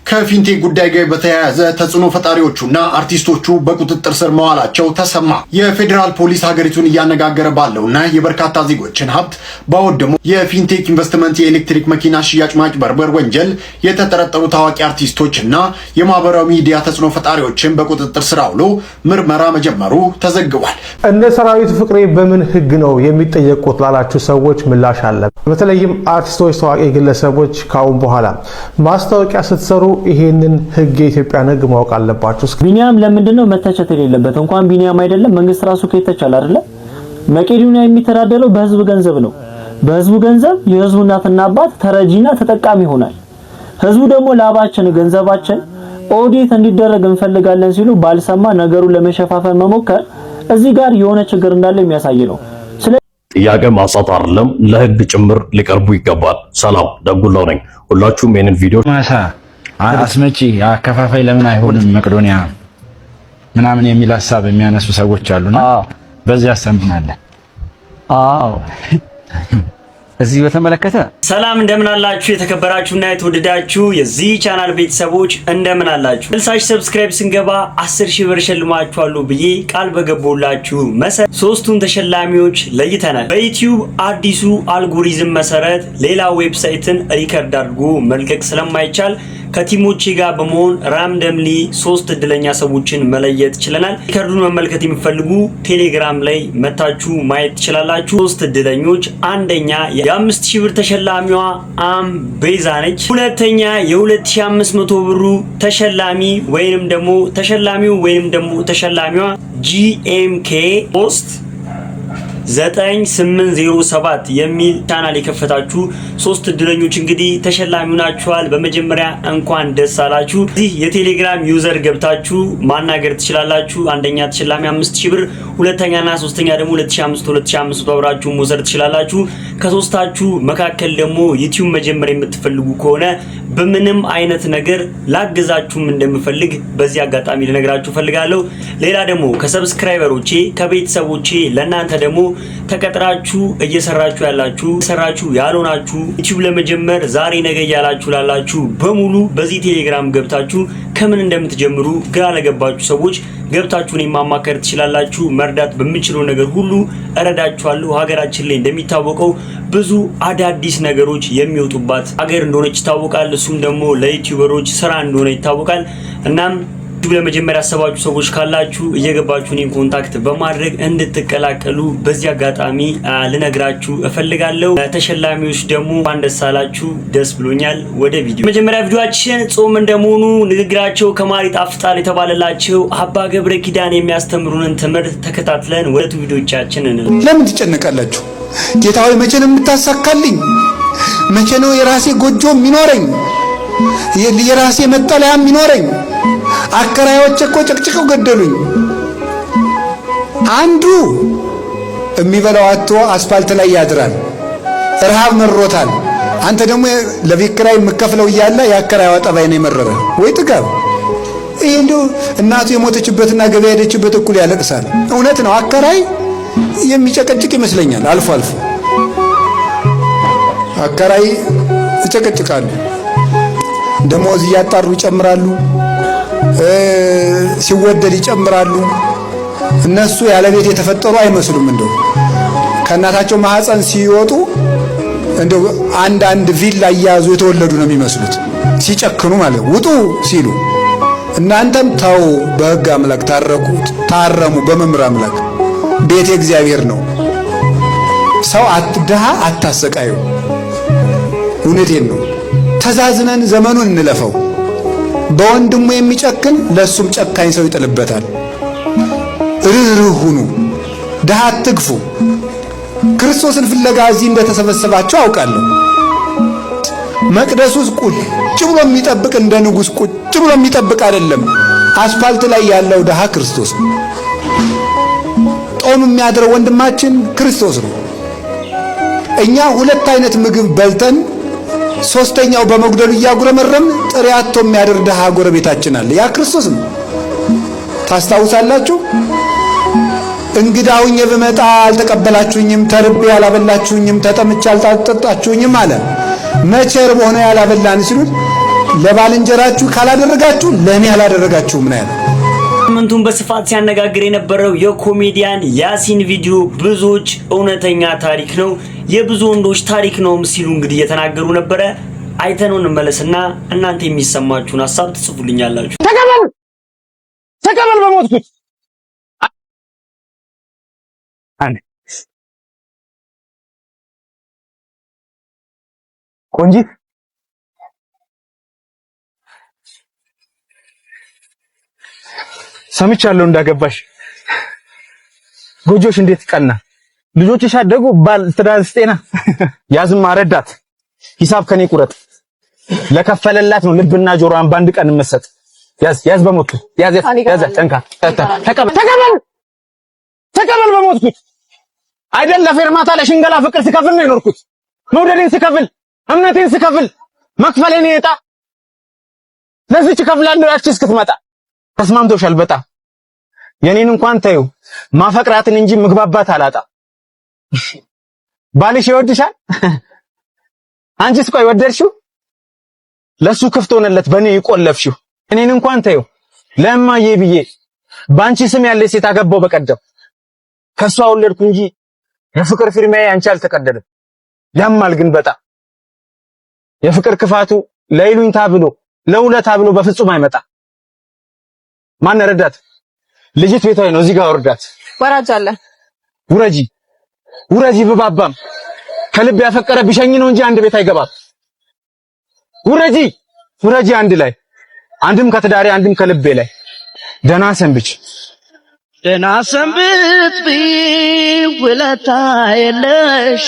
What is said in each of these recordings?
ከፊንቴክ ጉዳይ ጋር በተያያዘ ተጽዕኖ ፈጣሪዎቹና አርቲስቶቹ በቁጥጥር ስር መዋላቸው ተሰማ። የፌዴራል ፖሊስ ሀገሪቱን እያነጋገረ ባለውና የበርካታ ዜጎችን ሀብት ባወደመው የፊንቴክ ኢንቨስትመንት የኤሌክትሪክ መኪና ሽያጭ ማጭበርበር ወንጀል የተጠረጠሩ ታዋቂ አርቲስቶችና የማህበራዊ ሚዲያ ተጽዕኖ ፈጣሪዎችን በቁጥጥር ስር አውሎ ምርመራ መጀመሩ ተዘግቧል። እነ ሰራዊት ፍቅሬ በምን ህግ ነው የሚጠየቁት ላላችሁ ሰዎች ምላሽ አለ። በተለይም አርቲስቶች፣ ታዋቂ ግለሰቦች ካሁን በኋላ ማስታወቂያ ስትሰሩ ይሄንን ህግ የኢትዮጵያን ህግ ማወቅ አለባችሁ። ቢኒያም ለምንድነው መተቸት የሌለበት? እንኳን ቢኒያም አይደለም መንግስት ራሱ ከተቻለ አይደለ? መቄዶንያ የሚተዳደረው በህዝብ ገንዘብ ነው። በህዝቡ ገንዘብ የህዝቡ እናትና አባት ተረጂና ተጠቃሚ ይሆናል። ህዝቡ ደግሞ ላባችን ገንዘባችን ኦዲት እንዲደረግ እንፈልጋለን ሲሉ ባልሰማ ነገሩን ለመሸፋፈን መሞከር እዚህ ጋር የሆነ ችግር እንዳለ የሚያሳይ ነው። ጥያቄ ማንሳት አይደለም ለህግ ጭምር ሊቀርቡ ይገባል። ሰላም ደጉላው ነኝ። ሁላችሁም ይሄንን ቪዲዮ አስመጪ አከፋፋይ ለምን አይሆንም መቄዶንያ ምናምን የሚል ሐሳብ የሚያነሱ ሰዎች አሉና በዚህ አሰምናለን። እዚህ በተመለከተ ሰላም እንደምን አላችሁ? የተከበራችሁና የተወደዳችሁ የዚህ ቻናል ቤተሰቦች እንደምን አላችሁ? መልሳች ሰብስክራይብ ስንገባ 10,000 ብር ሸልማችኋለሁ ብዬ ቃል በገባሁላችሁ መሰረት ሶስቱን ተሸላሚዎች ለይተናል። በዩቲዩብ አዲሱ አልጎሪዝም መሰረት ሌላ ዌብሳይትን ሪከርድ አድርጎ መልቀቅ ስለማይቻል ከቲሞቼ ጋር በመሆን ራንደምሊ 3 እድለኛ ሰዎችን መለየት ችለናል። ሪከርዱን መመልከት የሚፈልጉ ቴሌግራም ላይ መታችሁ ማየት ትችላላችሁ። 3 እድለኞች፣ አንደኛ የ5,000 ብር ተሸላሚዋ ቤዛ ነች። ሁለተኛ የ2,500 ብሩ ተሸላሚ ወይንም ደግሞ ተሸላሚዋ GMK ፖስት 9807 የሚል ቻናል የከፈታችሁ 3 እድለኞች እንግዲህ ተሸላሚ ናችኋል። በመጀመሪያ እንኳን ደስ አላችሁ። እዚህ የቴሌግራም ዩዘር ገብታችሁ ማናገር ትችላላችሁ። አንደኛ ተሸላሚ 5,000 ብር፣ ሁለተኛና ሶስተኛ ደግሞ 2,500 አብራችሁ መውሰድ ትችላላችሁ። ከሶስታችሁ መካከል ደግሞ ዩቲዩብ መጀመር የምትፈልጉ ከሆነ በምንም አይነት ነገር ላግዛችሁም እንደምፈልግ በዚህ አጋጣሚ ልነግራችሁ ፈልጋለሁ። ሌላ ደግሞ ከሰብስክራይበሮቼ ከቤተሰቦቼ ለናንተ ደግሞ ተቀጥራችሁ እየሰራችሁ ያላችሁ ሰራችሁ ያልሆናችሁ ዩቲዩብ ለመጀመር ዛሬ ነገ ያላችሁ ላላችሁ በሙሉ በዚህ ቴሌግራም ገብታችሁ ከምን እንደምትጀምሩ ግራ ለገባችሁ ሰዎች ገብታችሁን ማማከር ትችላላችሁ። መርዳት በሚችለው ነገር ሁሉ እረዳችኋለሁ። ሀገራችን ላይ እንደሚታወቀው ብዙ አዳዲስ ነገሮች የሚወጡባት ሀገር እንደሆነች ይታወቃል። እሱም ደግሞ ለዩቲዩበሮች ስራ እንደሆነ ይታወቃል። እናም ለመጀመሪያ ያሰባችሁ ሰዎች ካላችሁ እየገባችሁ እኔን ኮንታክት በማድረግ እንድትቀላቀሉ በዚህ አጋጣሚ ልነግራችሁ እፈልጋለሁ። ተሸላሚዎች ደግሞ እንኳን ደስ አላችሁ፣ ደስ ብሎኛል። ወደ ቪዲዮ መጀመሪያ ቪዲዮአችን ጾም እንደመሆኑ ንግግራቸው ከማር ይጣፍጣል የተባለላቸው አባ ገብረ ኪዳን የሚያስተምሩንን ትምህርት ተከታትለን ወደ ቪዲዮቻችን እንለፍ። ለምን ትጨነቃላችሁ? ጌታ ሆይ መቼ ነው የምታሳካልኝ? መቼ ነው የራሴ ጎጆ የሚኖረኝ? የራሴ መጠለያ የሚኖረኝ? አከራዮች እኮ ጨቅጭቀው ገደሉኝ። አንዱ የሚበላው አጥቶ አስፋልት ላይ ያድራል፣ ረሃብ መሮታል። አንተ ደግሞ ለቤት ኪራይ የምከፍለው እያለ የአከራዩ ጠባይ ነው የመረረ ወይ ጥጋብ። ይሄ እንደው እናቱ የሞተችበትና ገበያ ሄደችበት እኩል ያለቅሳል። እውነት ነው። አከራይ የሚጨቀጭቅ ይመስለኛል። አልፎ አልፎ አከራይ ይጨቀጭቃሉ። ደሞዝ እያጣሩ ይጨምራሉ፣ ሲወደድ ይጨምራሉ። እነሱ ያለ ቤት የተፈጠሩ አይመስሉም። እንደው ከእናታቸው ማህፀን ሲወጡ እንደው አንድ ቪላ እያያዙ የተወለዱ ነው የሚመስሉት ሲጨክኑ ማለት ውጡ ሲሉ። እናንተም ተው፣ በሕግ አምላክ ታረሙ፣ በመምህር አምላክ ቤት እግዚአብሔር ነው። ሰው ድሃ አታሰቃዩ። እውነቴን ነው። ተዛዝነን ዘመኑን እንለፈው። በወንድሙ የሚጨክን ለሱም ጨካኝ ሰው ይጥልበታል። ርህሩህ ሁኑ፣ ድሃ አትግፉ። ክርስቶስን ፍለጋ እዚህ እንደተሰበሰባችሁ አውቃለሁ። መቅደስ ውስጥ ቁጭ ብሎ የሚጠብቅ እንደ ንጉሥ ቁጭ ብሎ የሚጠብቅ አይደለም። አስፋልት ላይ ያለው ድሃ ክርስቶስ ነው። ጦም የሚያድረው ወንድማችን ክርስቶስ ነው። እኛ 2 አይነት ምግብ በልተን ሶስተኛው በመጉደሉ እያጉረመረም ጥሬ አጥቶ የሚያድር ድሃ ጎረቤታችን አለ። ያ ክርስቶስ ነው። ታስታውሳላችሁ? እንግዳውኝ ብመጣ አልተቀበላችሁኝም፣ ተርቤ ያላበላችሁኝም፣ ተጠምቼ አልጠጣችሁኝም አለ። መቼ ርቦ ሆነ ያላበላን ሲሉት ለባልንጀራችሁ ካላደረጋችሁ ለኔ ያላደረጋችሁ ምን ያለው ሳምንቱን በስፋት ሲያነጋግር የነበረው የኮሜዲያን ያሲን ቪዲዮ ብዙዎች እውነተኛ ታሪክ ነው የብዙ ወንዶች ታሪክ ነው ሲሉ እንግዲህ እየተናገሩ ነበር። አይተነው እንመለስና እናንተ የሚሰማችሁን ሐሳብ ትጽፉልኛላችሁ። ተቀበል በሞትኩት ቆንጂት ሰምቻለሁ እንዳገባሽ። ጎጆሽ እንዴት ቀና፣ ልጆችሽ አደጉ፣ ባል ትዳር ስጤና። ያዝማ ረዳት ሂሳብ ከኔ ቁረጥ፣ ለከፈለላት ነው ልብና ጆሮዋን ባንድ ቀን መሰጥ። ያዝ በሞትኩት ያዝ ጨንካ ተቀበል በሞትኩት አይደል ለፌርማታ ለሽንገላ ፍቅር ስከፍል ነው የኖርኩት። መውደዴን ስከፍል እምነቴን ስከፍል መክፈሌን የጣ ለዚች ከፍላለሁ ያቺ እስክትመጣ። ተስማምቶሻል በጣም የኔን እንኳን ተይው ማፈቅራትን እንጂ ምግባባት አላጣ። ባልሽ ይወድሻል አንቺስ ቆይ ወደድሽው? ለሱ ክፍት ሆነለት በኔ ይቆለፍሽው። እኔን እንኳን ተይው ለማዬ ብዬ ባንቺ ስም ያለ ሴት አገባው በቀደም ከሷ ወለድኩ እንጂ የፍቅር ፊርማዬ አንቺ አልተቀደለም። ያማል ግን በጣም የፍቅር ክፋቱ ለይሉኝታ ብሎ ለውለታ ብሎ በፍጹም አይመጣ። ማን ረዳት ልጅት ቤቷ ነው እዚህ ጋር ወርዳት ወራጅ አለ ውረጂ በባባም ከልብ ያፈቀረ ቢሸኝ ነው እንጂ አንድ ቤት አይገባም። ውረጂ አንድ ላይ አንድም ከትዳሬ አንድም ከልቤ ላይ ደና ሰንብት ውለታ የለሽ።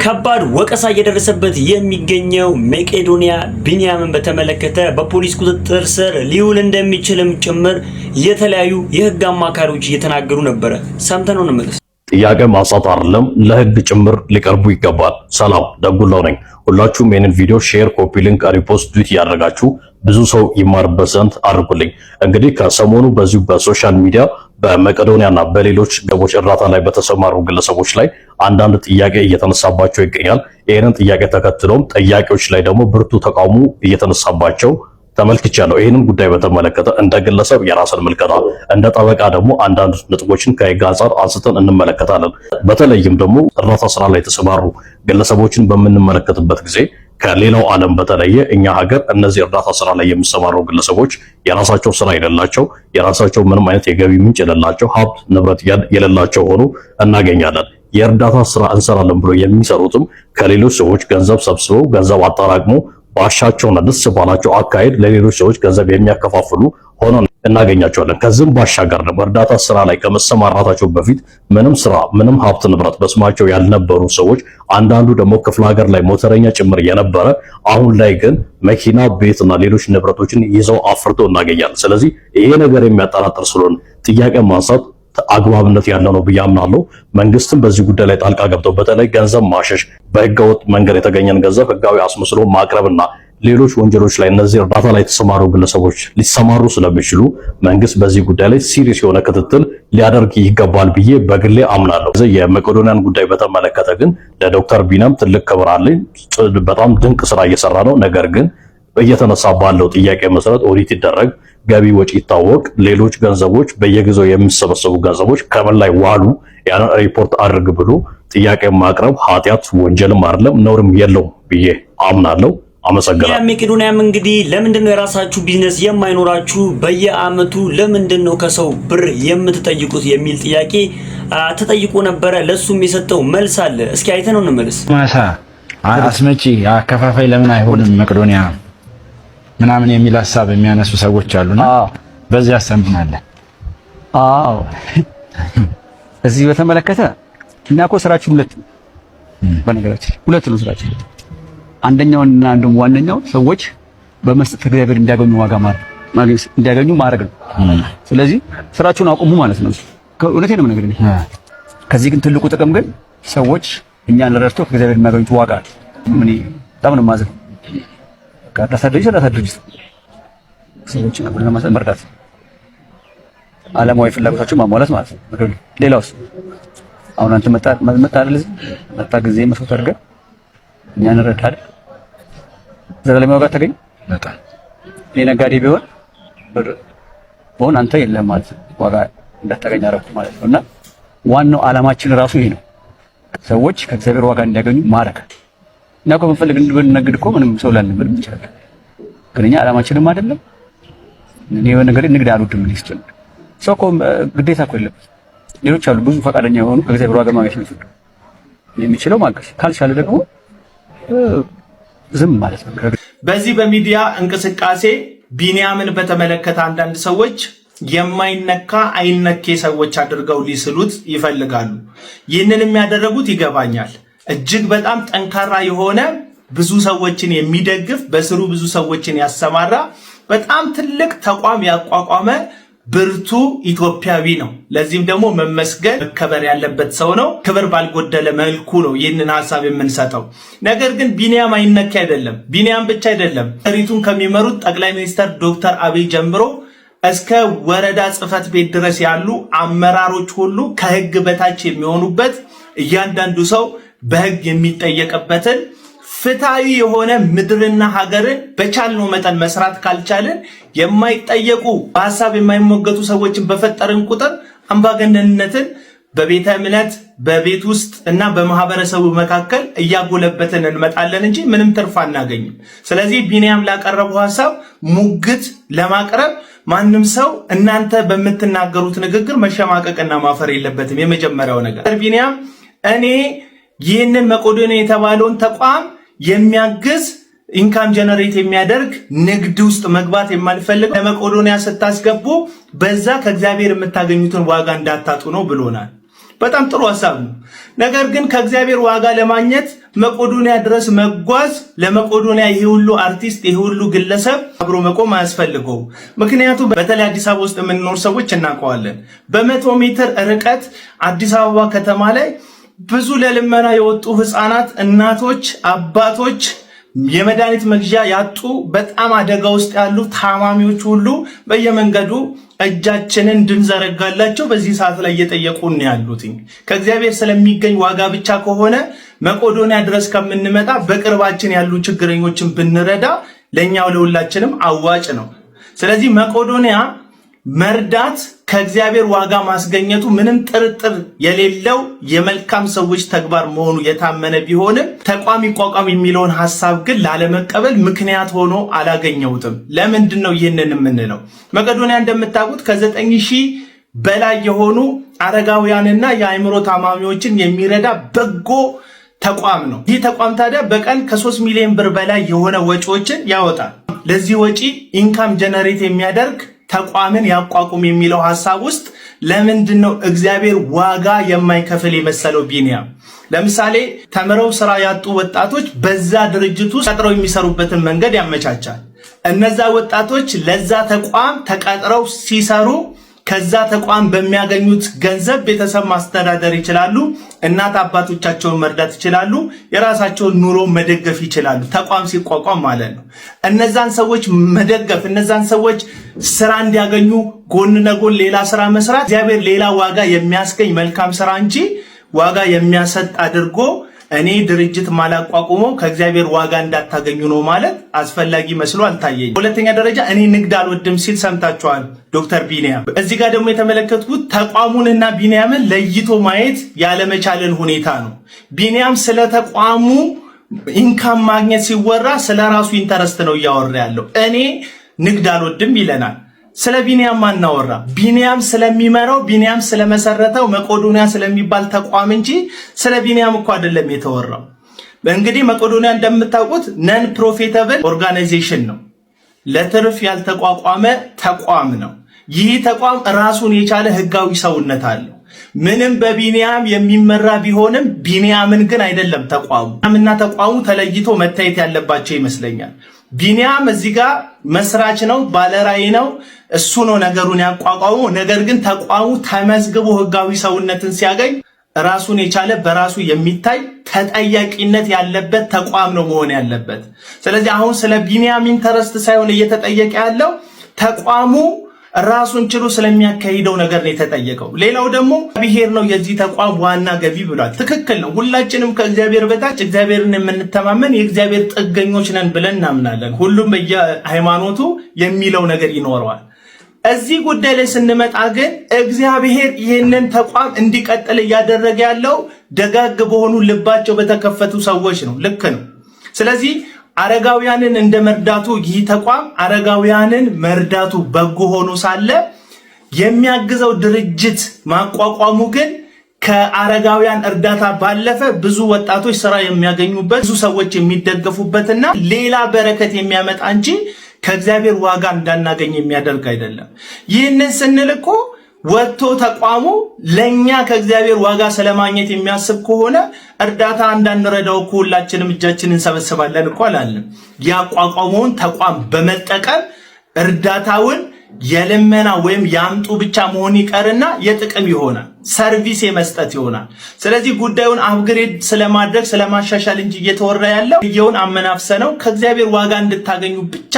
ከባድ ወቀሳ እየደረሰበት የሚገኘው መቄዶንያ ቢንያምን በተመለከተ በፖሊስ ቁጥጥር ስር ሊውል እንደሚችልም ጭምር የተለያዩ የህግ አማካሪዎች እየተናገሩ ነበር። ሰምተነው እንመለስ። ጥያቄ ማንሳት አይደለም ለህግ ጭምር ሊቀርቡ ይገባል። ሰላም ደጉላው ነኝ። ሁላችሁም ይሄንን ቪዲዮ ሼር፣ ኮፒ ሊንክ፣ ሪፖስት ዱት ያደረጋችሁ ብዙ ሰው ይማርበት ዘንድ አድርጉልኝ። እንግዲህ ከሰሞኑ በዚሁ በሶሻል ሚዲያ በመቄዶንያና በሌሎች ገቦች እርዳታ ላይ በተሰማሩ ግለሰቦች ላይ አንዳንድ ጥያቄ እየተነሳባቸው ይገኛል። ይሄንን ጥያቄ ተከትሎም ጥያቄዎች ላይ ደግሞ ብርቱ ተቃውሞ እየተነሳባቸው ተመልክቻለሁ። ይሄንን ጉዳይ በተመለከተ እንደ ግለሰብ የራስን ምልከታ እንደ ጠበቃ ደግሞ አንዳንድ ነጥቦችን ከህግ አንፃር አንስተን እንመለከታለን። በተለይም ደግሞ እርዳታ ስራ ላይ የተሰማሩ ግለሰቦችን በምንመለከትበት ጊዜ ከሌላው ዓለም በተለየ እኛ ሀገር እነዚህ እርዳታ ስራ ላይ የሚሰማሩ ግለሰቦች የራሳቸው ስራ የሌላቸው፣ የራሳቸው ምንም አይነት የገቢ ምንጭ የሌላቸው፣ ሀብት ንብረት የሌላቸው ሆኖ እናገኛለን። የእርዳታ ስራ እንሰራለን ብሎ የሚሰሩትም ከሌሎች ሰዎች ገንዘብ ሰብስበው ገንዘብ አጠራቅሞ ባሻቸውና ደስ ባላቸው አካሄድ ለሌሎች ሰዎች ገንዘብ የሚያከፋፍሉ ሆኖ እናገኛቸዋለን። ከዚህም ባሻገር ደግሞ እርዳታ ስራ ላይ ከመሰማራታቸው በፊት ምንም ስራ ምንም ሀብት ንብረት በስማቸው ያልነበሩ ሰዎች፣ አንዳንዱ ደግሞ ክፍለ ሀገር ላይ ሞተረኛ ጭምር የነበረ አሁን ላይ ግን መኪና፣ ቤትና ሌሎች ንብረቶችን ይዘው አፍርተው እናገኛለን። ስለዚህ ይሄ ነገር የሚያጠራጥር ስለሆነ ጥያቄ ማንሳት አግባብነት ያለው ነው ብዬ አምናለሁ። መንግስትም በዚህ ጉዳይ ላይ ጣልቃ ገብተው በተለይ ገንዘብ ማሸሽ፣ በህገወጥ መንገድ የተገኘን ገንዘብ ህጋዊ አስመስሎ ማቅረብና ሌሎች ወንጀሎች ላይ እነዚህ እርዳታ ላይ የተሰማሩ ግለሰቦች ሊሰማሩ ስለሚችሉ መንግስት በዚህ ጉዳይ ላይ ሲሪየስ የሆነ ክትትል ሊያደርግ ይገባል ብዬ በግሌ አምናለሁ። የመቄዶንያን ጉዳይ በተመለከተ ግን ለዶክተር ቢናም ትልቅ ክብር አለኝ። በጣም ድንቅ ስራ እየሰራ ነው። ነገር ግን እየተነሳ ባለው ጥያቄ መሰረት ኦዲት ይደረግ፣ ገቢ ወጪ ይታወቅ፣ ሌሎች ገንዘቦች በየጊዜው የሚሰበሰቡ ገንዘቦች ከምን ላይ ዋሉ ያን ሪፖርት አድርግ ብሎ ጥያቄ ማቅረብ ኃጢአት ወንጀልም አይደለም ነውርም የለውም ብዬ አምናለሁ። አመሰግናለሁ። መቄዶንያም እንግዲህ ለምንድነው የራሳችሁ ቢዝነስ የማይኖራችሁ በየአመቱ ለምንድነው ከሰው ብር የምትጠይቁት የሚል ጥያቄ ተጠይቆ ነበረ። ለሱም የሰጠው መልስ አለ። እስኪ አይተነው እንመለስ። ማሳ አስመጪ አከፋፋይ ለምን አይሆንም መቄዶንያ ምናምን የሚል ሐሳብ የሚያነሱ ሰዎች አሉና በዚህ ያሰምናለን። አዎ እዚህ በተመለከተ እኛ እኮ ስራችን ሁለት በነገራችን ሁለት ነው ስራችን። አንደኛውና አንዱም ዋነኛው ሰዎች በመስጠት እግዚአብሔር እንዲያገኙ ዋጋ ማግኘት እንዲያገኙ ማድረግ ነው። ስለዚህ ስራችሁን አቁሙ ማለት ነው። እውነቴን ነው የምነግርህ። ከዚህ ግን ትልቁ ጥቅም ግን ሰዎች እኛን ረድተው ከእግዚአብሔር የሚያገኙት ዋጋ ምን በጣም ነው ማዘን ካታሳደጅ ሰዎች ለማሰብ መርዳት ዓለማዊ ፍላጎታቸው ማሟላት ማለት ነው። ሌላውስ አሁን አንተ መጣ አይደል? መጣ ጊዜ መስዋዕት አድርገህ እኛን ረዳህ አይደል? ዘላለማዊ ዋጋ ታገኝ በጣም ነጋዴ ቢሆን ብር ሆን አንተ የለም ማለት ዋጋ እንዳታገኝ አደረኩ ማለት ነውና ዋናው ዓላማችን ራሱ ይሄ ነው። ሰዎች ከእግዚአብሔር ዋጋ እንዲያገኙ ማድረግ እና እኮ በፈልግ እንድንነግድ እኮ ምንም ሰው ላንብል እንችላለን። ግን እኛ ዓላማችንም አይደለም። እኔ ነገር ንግድ አልወድም ልስጥል ሰው እኮ ግዴታ እኮ የለበትም። ሌሎች አሉ ብዙ ፈቃደኛ የሆኑ ከእግዚአብሔር ዋጋ ማግኘት የሚችለው ማገዝ ካልቻለ ደግሞ ዝም ማለት ነው። በዚህ በሚዲያ እንቅስቃሴ ቢንያምን በተመለከተ አንዳንድ ሰዎች የማይነካ አይነኬ ሰዎች አድርገው ሊስሉት ይፈልጋሉ። ይህንን የሚያደርጉት ይገባኛል። እጅግ በጣም ጠንካራ የሆነ ብዙ ሰዎችን የሚደግፍ በስሩ ብዙ ሰዎችን ያሰማራ በጣም ትልቅ ተቋም ያቋቋመ ብርቱ ኢትዮጵያዊ ነው። ለዚህም ደግሞ መመስገን መከበር ያለበት ሰው ነው። ክብር ባልጎደለ መልኩ ነው ይህንን ሐሳብ የምንሰጠው። ነገር ግን ቢንያም አይነካ አይደለም። ቢንያም ብቻ አይደለም። ሀገሪቱን ከሚመሩት ጠቅላይ ሚኒስትር ዶክተር አብይ ጀምሮ እስከ ወረዳ ጽህፈት ቤት ድረስ ያሉ አመራሮች ሁሉ ከህግ በታች የሚሆኑበት እያንዳንዱ ሰው በህግ የሚጠየቅበትን ፍትሃዊ የሆነ ምድርና ሀገርን በቻልነው መጠን መስራት ካልቻልን የማይጠየቁ በሐሳብ የማይሞገቱ ሰዎችን በፈጠርን ቁጥር አምባገነንነትን በቤተ እምነት በቤት ውስጥ እና በማህበረሰቡ መካከል እያጎለበትን እንመጣለን እንጂ ምንም ትርፍ አናገኝም። ስለዚህ ቢንያም ላቀረበው ሐሳብ ሙግት ለማቅረብ ማንም ሰው እናንተ በምትናገሩት ንግግር መሸማቀቅና ማፈር የለበትም። የመጀመሪያው ነገር ቢንያም እኔ ይህንን መቄዶንያ የተባለውን ተቋም የሚያግዝ ኢንካም ጀነሬት የሚያደርግ ንግድ ውስጥ መግባት የማልፈልግ ለመቄዶንያ ስታስገቡ በዛ ከእግዚአብሔር የምታገኙትን ዋጋ እንዳታጡ ነው ብሎናል። በጣም ጥሩ ሐሳብ ነው። ነገር ግን ከእግዚአብሔር ዋጋ ለማግኘት መቄዶንያ ድረስ መጓዝ ለመቄዶንያ ይሄ ሁሉ አርቲስት ይሄ ሁሉ ግለሰብ አብሮ መቆም አያስፈልገው። ምክንያቱም በተለይ አዲስ አበባ ውስጥ የምንኖር ሰዎች እናውቀዋለን። በ100 ሜትር ርቀት አዲስ አበባ ከተማ ላይ ብዙ ለልመና የወጡ ህፃናት፣ እናቶች፣ አባቶች የመድኃኒት መግዣ ያጡ በጣም አደጋ ውስጥ ያሉ ታማሚዎች ሁሉ በየመንገዱ እጃችንን እንድንዘረጋላቸው በዚህ ሰዓት ላይ እየጠየቁን ያሉት ከእግዚአብሔር ስለሚገኝ ዋጋ ብቻ ከሆነ መቄዶንያ ድረስ ከምንመጣ በቅርባችን ያሉ ችግረኞችን ብንረዳ ለኛው ለሁላችንም አዋጭ ነው። ስለዚህ መቄዶንያ መርዳት ከእግዚአብሔር ዋጋ ማስገኘቱ ምንም ጥርጥር የሌለው የመልካም ሰዎች ተግባር መሆኑ የታመነ ቢሆንም ተቋም ይቋቋም የሚለውን ሐሳብ ግን ላለመቀበል ምክንያት ሆኖ አላገኘሁትም። ለምንድን ነው ይህንን የምንለው? መቄዶንያ እንደምታውቁት ከ9000 በላይ የሆኑ አረጋውያንና የአእምሮ ታማሚዎችን የሚረዳ በጎ ተቋም ነው። ይህ ተቋም ታዲያ በቀን ከ3 ሚሊዮን ብር በላይ የሆነ ወጪዎችን ያወጣል። ለዚህ ወጪ ኢንካም ጀነሬት የሚያደርግ ተቋምን ያቋቁም የሚለው ሐሳብ ውስጥ ለምንድነው እግዚአብሔር ዋጋ የማይከፍል የመሰለው ቢንያም? ለምሳሌ ተምረው ስራ ያጡ ወጣቶች በዛ ድርጅት ውስጥ ተቀጥረው የሚሰሩበትን መንገድ ያመቻቻል። እነዛ ወጣቶች ለዛ ተቋም ተቀጥረው ሲሰሩ ከዛ ተቋም በሚያገኙት ገንዘብ ቤተሰብ ማስተዳደር ይችላሉ፣ እናት አባቶቻቸውን መርዳት ይችላሉ፣ የራሳቸውን ኑሮ መደገፍ ይችላሉ። ተቋም ሲቋቋም ማለት ነው። እነዛን ሰዎች መደገፍ፣ እነዛን ሰዎች ስራ እንዲያገኙ ጎን ለጎን ሌላ ስራ መስራት እግዚአብሔር ሌላ ዋጋ የሚያስገኝ መልካም ስራ እንጂ ዋጋ የሚያሰጥ አድርጎ እኔ ድርጅት ማላቋቁመው ከእግዚአብሔር ዋጋ እንዳታገኙ ነው ማለት አስፈላጊ መስሎ አልታየኝ። ሁለተኛ ደረጃ እኔ ንግድ አልወድም ሲል ሰምታችኋል ዶክተር ቢንያም። እዚህ ጋር ደግሞ የተመለከቱት ተቋሙንና ቢንያምን ለይቶ ማየት ያለመቻልን ሁኔታ ነው። ቢንያም ስለ ተቋሙ ኢንካም ማግኘት ሲወራ ስለ ራሱ ኢንተረስት ነው እያወራ ያለው። እኔ ንግድ አልወድም ይለናል። ስለ ቢንያም ማናወራ? ቢንያም ስለሚመራው ቢንያም ስለመሰረተው መቄዶንያ ስለሚባል ተቋም እንጂ ስለ ቢንያም እኮ አይደለም የተወራው። እንግዲህ መቄዶንያ እንደምታውቁት ነን ፕሮፊታብል ኦርጋናይዜሽን ነው። ለትርፍ ያልተቋቋመ ተቋም ነው። ይህ ተቋም ራሱን የቻለ ህጋዊ ሰውነት አለው። ምንም በቢንያም የሚመራ ቢሆንም ቢንያምን ግን አይደለም ተቋሙ። እና ተቋሙ ተለይቶ መታየት ያለባቸው ይመስለኛል። ቢንያም እዚህ ጋር መስራች ነው፣ ባለራዕይ ነው፣ እሱ ነው ነገሩን ያቋቋመው። ነገር ግን ተቋሙ ተመዝግቦ ህጋዊ ሰውነትን ሲያገኝ ራሱን የቻለ በራሱ የሚታይ ተጠያቂነት ያለበት ተቋም ነው መሆን ያለበት። ስለዚህ አሁን ስለ ቢንያም ኢንተረስት ሳይሆን እየተጠየቀ ያለው ተቋሙ ራሱን ችሎ ስለሚያካሂደው ነገር ነው የተጠየቀው። ሌላው ደግሞ ብሔር ነው የዚህ ተቋም ዋና ገቢ ብሏል። ትክክል ነው። ሁላችንም ከእግዚአብሔር በታች እግዚአብሔርን የምንተማመን የእግዚአብሔር ጥገኞች ነን ብለን እናምናለን። ሁሉም በየሃይማኖቱ የሚለው ነገር ይኖረዋል። እዚህ ጉዳይ ላይ ስንመጣ ግን እግዚአብሔር ይህንን ተቋም እንዲቀጥል እያደረገ ያለው ደጋግ በሆኑ ልባቸው በተከፈቱ ሰዎች ነው። ልክ ነው። ስለዚህ አረጋውያንን እንደ መርዳቱ ይህ ተቋም አረጋውያንን መርዳቱ በጎ ሆኖ ሳለ የሚያግዘው ድርጅት ማቋቋሙ ግን ከአረጋውያን እርዳታ ባለፈ ብዙ ወጣቶች ስራ የሚያገኙበት ብዙ ሰዎች የሚደገፉበትና ሌላ በረከት የሚያመጣ እንጂ ከእግዚአብሔር ዋጋ እንዳናገኝ የሚያደርግ አይደለም። ይህንን ስንል እኮ ወጥቶ ተቋሙ ለኛ ከእግዚአብሔር ዋጋ ስለማግኘት የሚያስብ ከሆነ እርዳታ እንዳንረዳው እኮ ሁላችንም እጃችንን እንሰበስባለን እኮ አላለም። ያቋቋመውን ተቋም በመጠቀም እርዳታውን የልመና ወይም ያምጡ ብቻ መሆን ይቀርና የጥቅም ይሆናል፣ ሰርቪስ የመስጠት ይሆናል። ስለዚህ ጉዳዩን አፕግሬድ ስለማድረግ ስለማሻሻል እንጂ እየተወራ ያለው ይየውን አመናፍሰነው ከእግዚአብሔር ዋጋ እንድታገኙ ብቻ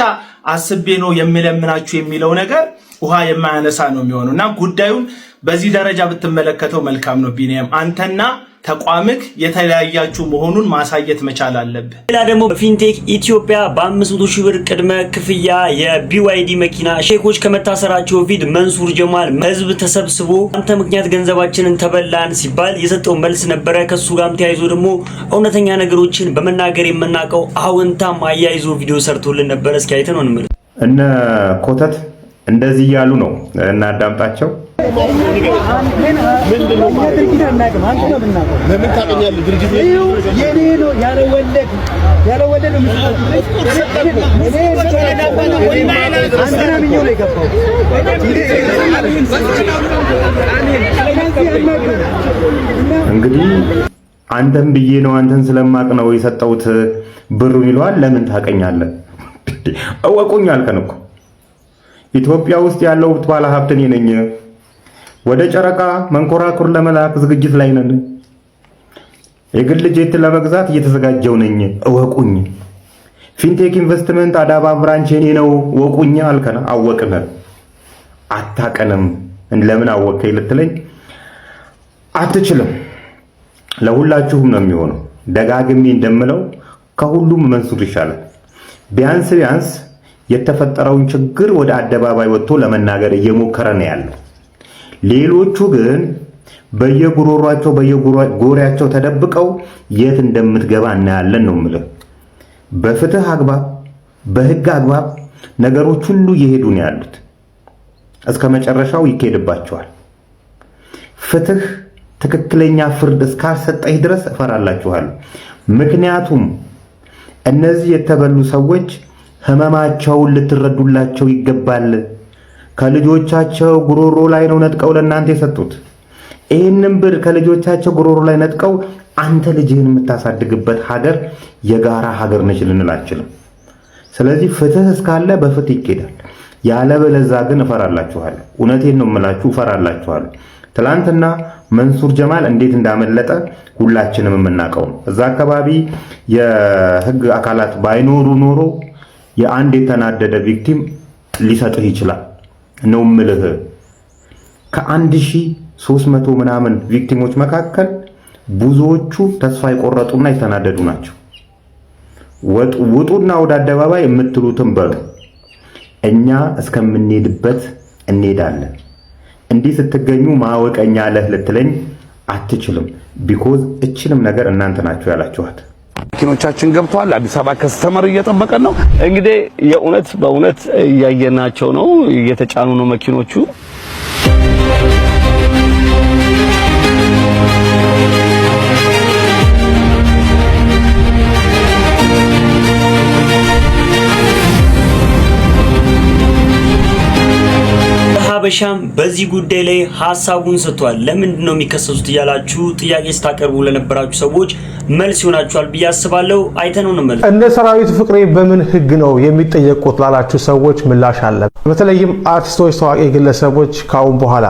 አስቤ ነው የምለምናችሁ የሚለው ነገር ውሃ የማያነሳ ነው የሚሆነው እና ጉዳዩን በዚህ ደረጃ ብትመለከተው መልካም ነው። ቢኒያም አንተና ተቋምክ የተለያያችሁ መሆኑን ማሳየት መቻል አለብህ። ሌላ ደግሞ በፊንቴክ ኢትዮጵያ በ500 ሺህ ብር ቅድመ ክፍያ የቢዋይዲ መኪና ሼኮች ከመታሰራቸው በፊት መንሱር ጀማል ህዝብ ተሰብስቦ አንተ ምክንያት ገንዘባችንን ተበላን ሲባል የሰጠው መልስ ነበረ። ከሱ ጋርም ተያይዞ ደግሞ እውነተኛ ነገሮችን በመናገር የምናውቀው አዎንታም አያይዞ ቪዲዮ ሰርቶልን ነበር። እስኪ አይተን ነው እንመለስ። እነ ኮተት እንደዚህ እያሉ ነው እናዳምጣቸው። እንግዲህ አንተም ብዬ ነው አንተን ስለማቅ ነው የሰጠሁት ብሩን ይለዋል። ለምን ታቀኛለህ? እወቁኝ አልከን እኮ ኢትዮጵያ ውስጥ ያለው ባለ ሀብት እኔ ነኝ። ወደ ጨረቃ መንኮራኩር ለመላክ ዝግጅት ላይ ነን። የግል ጄት ለመግዛት እየተዘጋጀው ነኝ። እወቁኝ። ፊንቴክ ኢንቨስትመንት አዳባ ብራንች እኔ ነው። እወቁኝ አልከና አወቅነ። አታቀንም። ለምን አወቀኝ ልትለኝ አትችልም። ለሁላችሁም ነው የሚሆነው። ደጋግሜ እንደምለው ከሁሉም መንሱር ይሻላል። ቢያንስ የተፈጠረውን ችግር ወደ አደባባይ ወጥቶ ለመናገር እየሞከረ ነው ያለው። ሌሎቹ ግን በየጉሮሯቸው በየጎሪያቸው ተደብቀው የት እንደምትገባ እናያለን ነው የምልህ። በፍትህ አግባብ በህግ አግባብ ነገሮች ሁሉ እየሄዱ ነው ያሉት። እስከ መጨረሻው ይካሄድባቸዋል። ፍትህ ትክክለኛ ፍርድ እስካልሰጠኝ ድረስ እፈራላችኋለሁ። ምክንያቱም እነዚህ የተበሉ ሰዎች ህመማቸውን ልትረዱላቸው ይገባል። ከልጆቻቸው ጉሮሮ ላይ ነው ነጥቀው ለእናንተ የሰጡት። ይህንን ብር ከልጆቻቸው ጉሮሮ ላይ ነጥቀው አንተ ልጅህን የምታሳድግበት ሀገር የጋራ ሀገር ነች ልንል አንችልም። ስለዚህ ፍትህ እስካለ በፍትህ ይኬዳል። ያለበለዚያ ግን እፈራላችኋለሁ። እውነቴን ነው የምላችሁ፣ እፈራላችኋለሁ። ትላንትና መንሱር ጀማል እንዴት እንዳመለጠ ሁላችንም የምናውቀው ነው። እዛ አካባቢ የህግ አካላት ባይኖሩ ኖሮ የአንድ የተናደደ ቪክቲም ሊሰጥህ ይችላል ነው ምልህ። ከ1300 ምናምን ቪክቲሞች መካከል ብዙዎቹ ተስፋ የቆረጡና የተናደዱ ናቸው። ውጡና ወደ አደባባይ የምትሉትን በሉ። እኛ እስከምንሄድበት እንሄዳለን። እንዲህ ስትገኙ ማወቀኛ ለህ ልትለኝ አትችልም። ቢኮዝ እችንም ነገር እናንተ ናችሁ ያላችኋት። መኪኖቻችን ገብተዋል። አዲስ አበባ ከስተመር እየጠበቀን ነው። እንግዲህ የእውነት በእውነት እያየናቸው ነው። እየተጫኑ ነው መኪኖቹ። ሀበሻም በዚህ ጉዳይ ላይ ሐሳቡን ሰጥቷል። ለምንድን ነው የሚከሰሱት እያላችሁ ጥያቄ ስታቀርቡ ለነበራችሁ ሰዎች መልስ ይሆናችኋል ብዬ አስባለሁ። አይተነው ነው መልስ። እንደ ሰራዊት ፍቅሬ በምን ህግ ነው የሚጠየቁት ላላችሁ ሰዎች ምላሽ አለ። በተለይም አርቲስቶች፣ ታዋቂ ግለሰቦች ካሁን በኋላ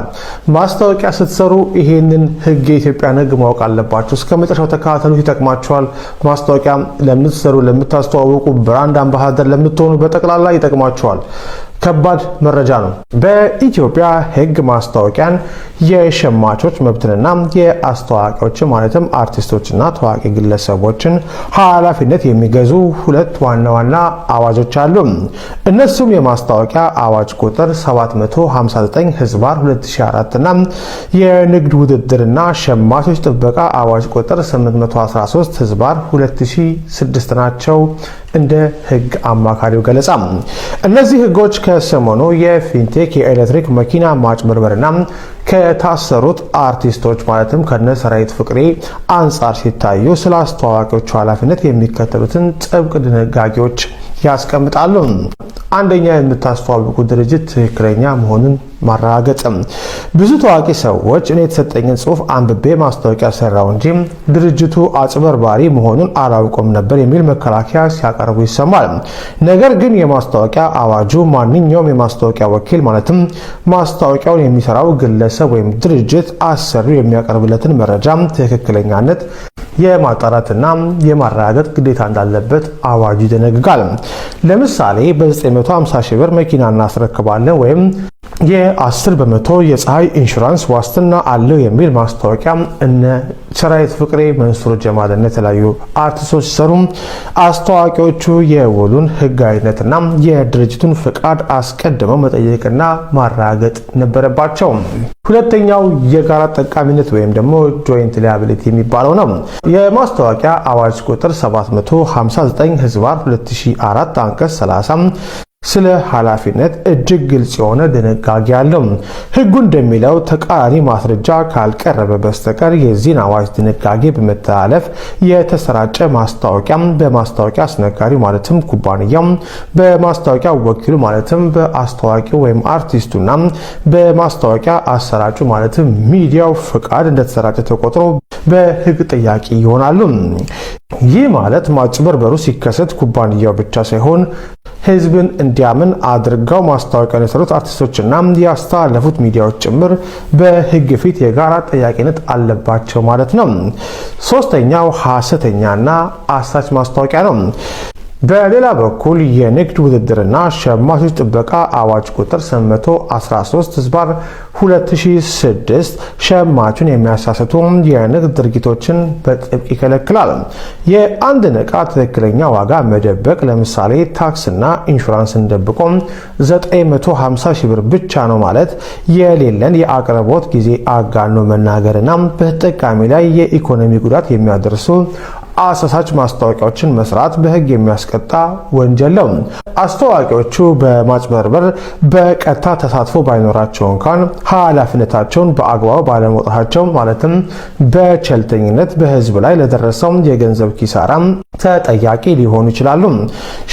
ማስታወቂያ ስትሰሩ ይሄንን ህግ የኢትዮጵያን ህግ ማወቅ አለባችሁ። እስከ መጨረሻው ተከታተሉት፣ ይጠቅማችኋል። ማስታወቂያ ለምትሰሩ፣ ለምታስተዋውቁ፣ ብራንድ አምባሳደር ለምትሆኑ በጠቅላላ ይጠቅማችኋል። ከባድ መረጃ ነው። በኢትዮጵያ ሕግ ማስታወቂያን የሸማቾች መብትንና የአስተዋቂዎችን ማለትም አርቲስቶችና ታዋቂ ግለሰቦችን ኃላፊነት የሚገዙ ሁለት ዋና ዋና አዋጆች አሉ። እነሱም የማስታወቂያ አዋጅ ቁጥር 759 ህዝባር 2004 እና የንግድ ውድድርና ሸማቾች ጥበቃ አዋጅ ቁጥር 813 ህዝባር 2006 ናቸው። እንደ ሕግ አማካሪው ገለጻ እነዚህ ሕጎች ከሰሞኑ የፊንቴክ የኤሌክትሪክ መኪና ማጭበርበርና ከታሰሩት አርቲስቶች ማለትም ከነሰራዊት ፍቅሬ አንጻር ሲታዩ ስለ አስተዋዋቂዎቹ ኃላፊነት የሚከተሉትን ጥብቅ ድንጋጌዎች ያስቀምጣሉ። አንደኛ፣ የምታስተዋውቁ ድርጅት ትክክለኛ መሆኑን ማረጋገጥ። ብዙ ታዋቂ ሰዎች እኔ የተሰጠኝን ጽሑፍ አንብቤ ማስታወቂያ ሰራው እንጂ ድርጅቱ አጭበርባሪ መሆኑን አላውቅም ነበር የሚል መከላከያ ሲያቀርቡ ይሰማል። ነገር ግን የማስታወቂያ አዋጁ ማንኛውም የማስታወቂያ ወኪል ማለትም ማስታወቂያውን የሚሰራው ግለሰብ ወይም ድርጅት አሰሪው የሚያቀርብለትን መረጃ ትክክለኛነት የማጣራትና የማረጋገጥ ግዴታ እንዳለበት አዋጁ ይደነግጋል። ለምሳሌ በ950 ሺህ ብር መኪና እናስረክባለን ወይም የ10 በመቶ የፀሐይ ኢንሹራንስ ዋስትና አለው የሚል ማስታወቂያ እነ ሰራዊት ፍቅሬ፣ መንሱር ጀማል እና የተለያዩ አርቲስቶች ሲሰሩ አስተዋቂዎቹ የውሉን ሕጋዊነትና የድርጅቱን ፍቃድ አስቀድመው መጠየቅና ማረጋገጥ ነበረባቸው። ሁለተኛው የጋራ ጠቃሚነት ወይም ደግሞ ጆይንት ሊያቢሊቲ የሚባለው ነው። የማስታወቂያ አዋጅ ቁጥር 759 ህዝባር 2004 አንቀጽ 30 ስለ ኃላፊነት እጅግ ግልጽ የሆነ ድንጋጌ አለው። ሕጉ እንደሚለው ተቃራኒ ማስረጃ ካልቀረበ በስተቀር የዚህን አዋጅ ድንጋጌ በመተላለፍ የተሰራጨ ማስታወቂያ በማስታወቂያ አስነጋሪው ማለትም ኩባንያው፣ በማስታወቂያ ወኪሉ ማለትም በአስተዋቂው ወይም አርቲስቱና በማስታወቂያ አሰራጩ ማለትም ሚዲያው ፍቃድ እንደተሰራጨ ተቆጥሮ በሕግ ጠያቂ ይሆናሉ። ይህ ማለት ማጭበርበሩ ሲከሰት ኩባንያው ብቻ ሳይሆን ህዝብን እንዲያምን አድርገው ማስታወቂያን የሰሩት አርቲስቶችና ያስተላለፉት ሚዲያዎች ጭምር በሕግ ፊት የጋራ ጠያቂነት አለባቸው ማለት ነው። ሶስተኛው ሐሰተኛና አሳች ማስታወቂያ ነው። በሌላ በኩል የንግድ ውድድርና ሸማቾች ጥበቃ አዋጅ ቁጥር 813 ህዝባር 2006 ሸማቹን የሚያሳስቱ የንግድ ድርጊቶችን በጥብቅ ይከለክላል። የአንድን ዕቃ ትክክለኛ ዋጋ መደበቅ፣ ለምሳሌ ታክስና ኢንሹራንስን ደብቆ 950 ሺህ ብር ብቻ ነው ማለት የሌለን የአቅርቦት ጊዜ አጋኖ መናገርና በተጠቃሚ ላይ የኢኮኖሚ ጉዳት የሚያደርሱ አሳሳች ማስታወቂያዎችን መስራት በሕግ የሚያስቀጣ ወንጀል ነው። አስተዋቂዎቹ በማጭበርበር በቀጥታ ተሳትፎ ባይኖራቸው እንኳን ኃላፊነታቸውን በአግባቡ ባለመውጣታቸው ማለትም በቸልተኝነት በሕዝብ ላይ ለደረሰው የገንዘብ ኪሳራ ተጠያቂ ሊሆኑ ይችላሉ።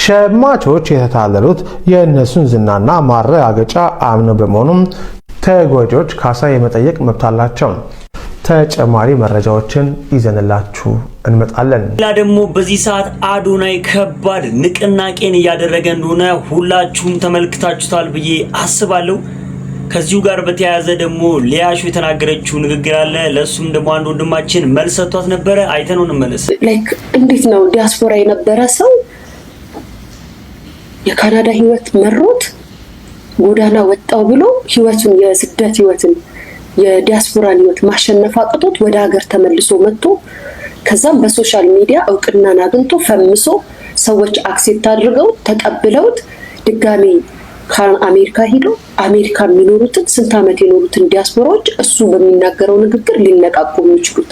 ሸማቾች የተታለሉት የእነሱን ዝናና ማረጋገጫ አምነው በመሆኑ ተጎጂዎች ካሳ የመጠየቅ መብት አላቸው። ተጨማሪ መረጃዎችን ይዘንላችሁ እንመጣለን። ሌላ ደግሞ በዚህ ሰዓት አዶናይ ከባድ ንቅናቄን እያደረገ እንደሆነ ሁላችሁም ተመልክታችሁታል ብዬ አስባለሁ። ከዚሁ ጋር በተያያዘ ደግሞ ሊያሹ የተናገረችው ንግግር አለ። ለሱም ደግሞ አንድ ወንድማችን መልስ ሰጥቷት ነበረ። አይተነው እንመለስ። እንዴት ነው ዲያስፖራ የነበረ ሰው የካናዳ ህይወት መሮት ጎዳና ወጣው ብሎ ህይወቱን የስደት ህይወትን የዲያስፖራን ህይወት ማሸነፍ አቅቶት ወደ ሀገር ተመልሶ መጥቶ ከዛም በሶሻል ሚዲያ እውቅናን አግኝቶ ፈምሶ ሰዎች አክሴፕት አድርገው ተቀብለውት ድጋሜ አሜሪካ ሄዶ አሜሪካ የሚኖሩትን ስንት ዓመት የኖሩትን ዲያስፖራዎች እሱ በሚናገረው ንግግር ሊነቃቁ የሚችሉት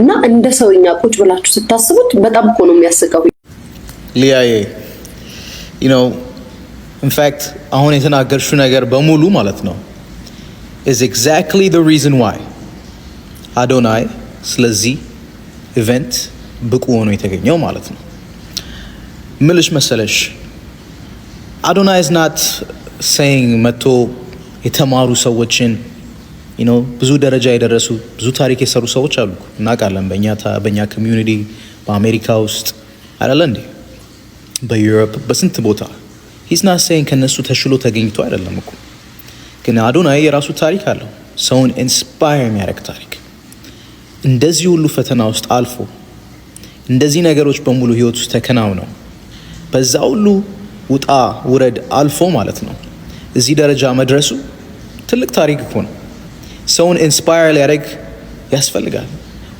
እና እንደ ሰውኛ ቁጭ ብላችሁ ስታስቡት በጣም እኮ ነው የሚያስቀው። ሊያዬ in fact አሁን የተናገርሽው ነገር በሙሉ ማለት ነው is exactly the reason why አዶናይ ስለዚህ ኢቨንት ብቁ ሆኖ የተገኘው ማለት ነው። ምልሽ መሰለሽ አዶናይ is not saying መቶ የተማሩ ሰዎችን ብዙ ደረጃ የደረሱ ብዙ ታሪክ የሰሩ ሰዎች አሉ እናውቃለን። በእኛ ኮሚዩኒቲ በአሜሪካ ውስጥ አይደለ እንዴ በዩሮፕ በስንት ቦታ he's not saying ከነሱ ተሽሎ ተገኝቶ አይደለም እኮ ግን አዶናይ የራሱ ታሪክ አለው። ሰውን ኢንስፓየር የሚያደርግ ታሪክ እንደዚህ ሁሉ ፈተና ውስጥ አልፎ እንደዚህ ነገሮች በሙሉ ህይወት ውስጥ ተከናውነው በዛ ሁሉ ውጣ ውረድ አልፎ ማለት ነው እዚህ ደረጃ መድረሱ ትልቅ ታሪክ እኮ ነው። ሰውን ኢንስፓየር ሊያደርግ ያስፈልጋል።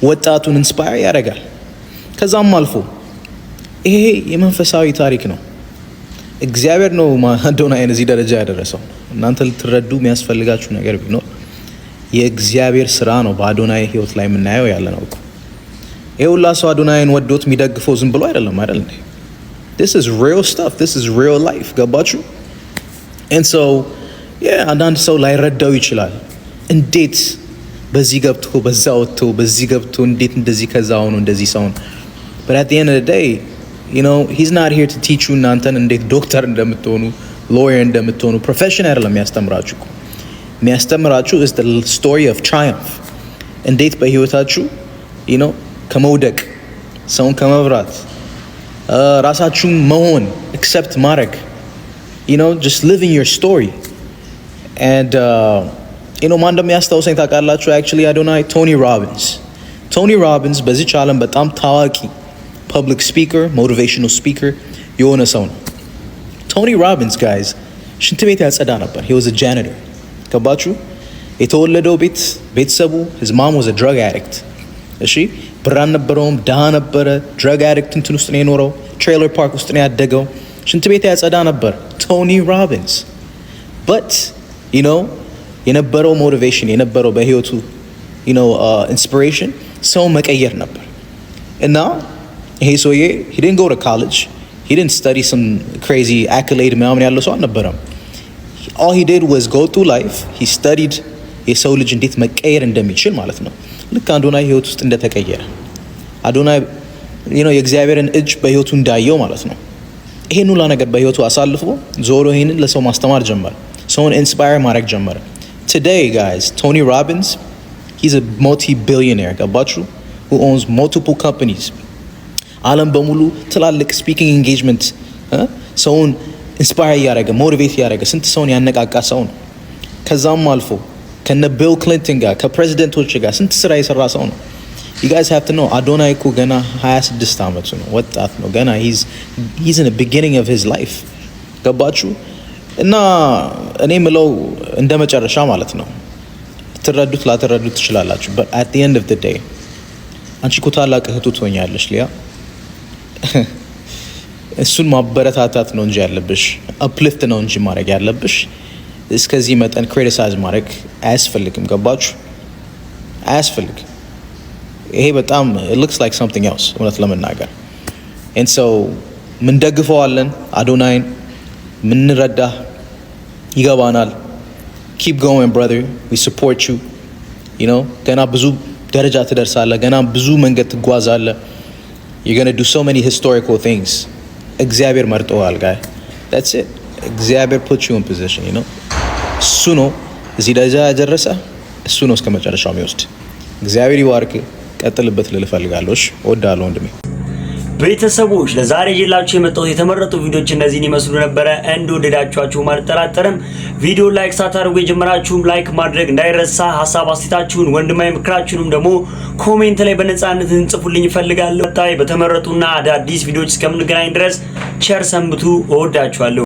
ወጣቱን ኢንስፓየር ያደርጋል። ከዛም አልፎ ይሄ የመንፈሳዊ ታሪክ ነው። እግዚአብሔር ነው አዶናይን እዚህ ደረጃ ያደረሰው። እናንተ ልትረዱ የሚያስፈልጋችሁ ነገር ቢኖር የእግዚአብሔር ስራ ነው በአዶናይ ህይወት ላይ የምናየው ያለ ነው እኮ። ይሄ ሁላ ሰው አዶናይን ወዶት የሚደግፈው ዝም ብሎ አይደለም አይደል እንዴ? This is real stuff. This is real life. ገባችሁ? And so አንዳንድ ሰው ላይረዳው ይችላል። እንዴት በዚህ ገብቶ በዛ ወጥቶ በዚህ ገብቶ እንዴት እንደዚህ ከዛ ሆኖ እንደዚህ ሰው ነው። But at the end of the day, you know, he's not here to teach you እናንተን እንዴት ዶክተር እንደምትሆኑ ሎየር እንደምትሆኑ ፕሮፌሽን አይደለም የሚያስተምራችሁ። የሚያስተምራችሁ is the story of triumph. እንዴት በህይወታችሁ you know ከመውደቅ ሰውን ከመብራት ራሳችሁን መሆን accept ማድረግ you know just living your story. And you know ማን እንደሚያስታውሰኝ ታውቃላችሁ? actually አዶናይ ቶኒ ሮቢንስ በዚህ ዓለም በጣም ታዋቂ ፐብሊክ ስፒከር ሞቲቬሽናል ስፒከር የሆነ ሰው ነው። ቶኒ ሮቢንስ ጋይዝ ሽንት ቤት ያጸዳ ነበር። he was a janitor. ገባችሁ? የተወለደው ቤተሰቡ his mom was a drug addict. እሺ ብር አልነበረውም፣ ድሃ ነበረ። ድረግ አዲክት እንትን ውስጥ ነው የኖረው። ትሬለር ፓርክ ውስጥ ነው ያደገው። ሽንት ቤት ያጸዳ ነበር ቶኒ ሮቢንስ። but you know የነበረው ሞቲቬሽን የነበረው በህይወቱ you know inspiration ሰው መቀየር ነበር። እና ይሄ ሰውዬ he didn't go to college, he didn't study some crazy accolade ምናምን ያለው ሰው አልነበረም። all he did was go through life. he studied የሰው ልጅ እንዴት መቀየር እንደሚችል ማለት ነው። ልክ አዶናይ ህይወት ውስጥ እንደተቀየረ አዶናይ you know የእግዚአብሔርን እጅ በህይወቱ እንዳየው ማለት ነው። ይሄን ሁላ ነገር በህይወቱ አሳልፎ ዞሮ ይሄንን ለሰው ማስተማር ጀመረ። ሰውን ኢንስፓየር ማድረግ ጀመረ። today guys Tony Robbins, he's a multi-billionaire. ገባችሁ? who owns multiple companies. ዓለም በሙሉ ትላልቅ ስፒኪንግ ኢንጌጅመንት ሰውን ኢንስፓየር ያደረገ ሞቲቬት ያደረገ ስንት ሰውን ያነቃቃ ሰው ነው። ከዛም አልፎ ከነ ቢል ክሊንተን ጋር ከፕሬዚደንቶች ጋር ስንት ስራ የሰራ ሰው ነው። you guys have to know አዶናይ እኮ ገና 26 ዓመቱ ነው፣ ወጣት ነው ገና። he's in the beginning of his life. ገባችሁ? እና እኔ ምለው እንደ መጨረሻ ማለት ነው ትረዱት ላትረዱት ትችላላችሁ። but at the end of the day አንቺ እኮ ታላቅ እህቱ ትሆኛለሽ ሊያ። እሱን ማበረታታት ነው እንጂ ያለብሽ አፕሊፍት ነው እንጂ ማድረግ ያለብሽ እስከዚህ መጠን ክሪቲሳይዝ ማድረግ አያስፈልግም። ገባችሁ? አያስፈልግም። ይሄ በጣም it looks like something else እውነት ለመናገር። and so ምን ደግፈዋለን አዶናይን ምን ረዳ ይገባናል። keep going brother, we support you. you know ገና ብዙ ደረጃ ትደርሳለህ፣ ገና ብዙ መንገድ ትጓዛለህ። you're going to do so many historical things. እግዚአብሔር መርጦሃል ጋር that's it. እግዚአብሔር put you in position, you know እሱ ነው እዚህ ደረጃ ያደረሰ፣ እሱ ነው እስከ መጨረሻው የሚወስድ። እግዚአብሔር ይባርክ። ቀጥልበት ልል እፈልጋለሁ። እወዳለሁ ወንድሜ። ቤተሰቦች ለዛሬ ይላችሁ የመጣሁት የተመረጡ ቪዲዮዎች እነዚህን ይመስሉ ነበረ። እንደወደዳችኋችሁ አልጠራጠርም። ቪዲዮ ላይክ ሳታደርጉ የጀመራችሁም ላይክ ማድረግ እንዳይረሳ። ሀሳብ አስተያየታችሁን ወንድማዊ ምክራችሁንም ደግሞ ኮሜንት ላይ በነጻነት እንጽፉልኝ እፈልጋለሁ። በተመረጡና አዳዲስ ቪዲዮዎች እስከምንገናኝ ድረስ ቸር ሰንብቱ። እወዳችኋለሁ።